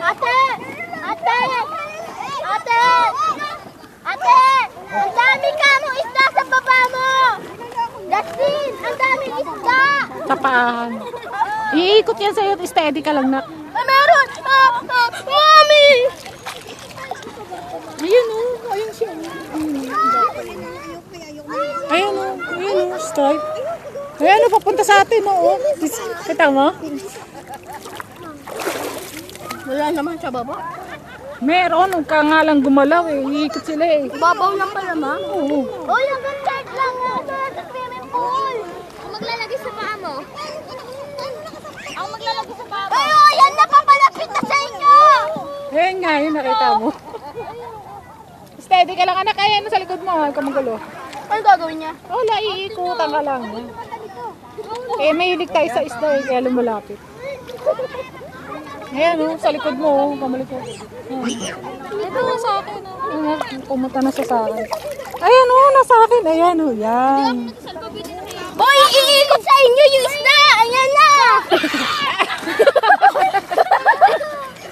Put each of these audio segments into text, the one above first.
Ate! Ate! Ate! Ate! Ang dami ka mo isda sa baba mo! Justin! Ang daming isda! Tapaan. Iikot yan sa'yo. Steady ka lang na. Meron! Mami! Ayun o. Ayun siya. Ayun o. Ayun o. Start. Ayun o. Papunta sa atin o. Kita mo? Wala naman sa baba. Meron. Huwag ka nga lang gumalaw eh. Iikot sila eh. Babaw lang pala, ma. Oo. Uy, hanggang start lang nga sa swimming pool. Ako maglalagay sa paa mo. Ako maglalagay sa paa mo. Ay, yan na papalapit na sa inyo. Ayun nga. Yun nakita mo. Steady ka lang anak. Ayan sa likod mo. Huwag ka magulo. Ano gagawin niya? Wala. Iikutan ka lang. Eh, mahilig tayo sa isda eh. Kaya lumalapit. Ayan o, sa likod mo o, kamalikod. Ito nasa akin o. Pumunta na siya sa akin. Ayan o, nasa akin. Ayan o, yan. Boy, iikot sa inyo yung isda! Ayan na!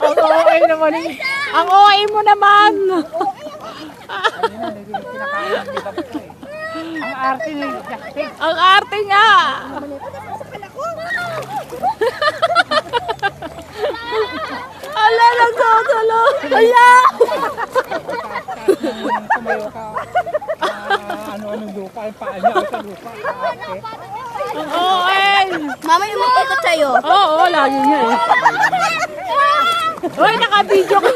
Ang OA naman eh. Ang OA mo naman. Ang arte ni Justin. Ang arte niya. Ala, nagkakalo. Ala! Tumayo ka. Ano-anong lupa. Ang paa niya sa lupa. Ang OA. Mama, yung mag-ikot sa'yo. Oo, lagi niya eh. Uy, naka-video ka.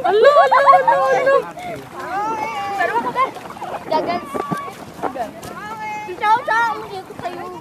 Ala, ala, ala, ala. Gagan. Ciao, ciao. Mag-ikot sa'yo.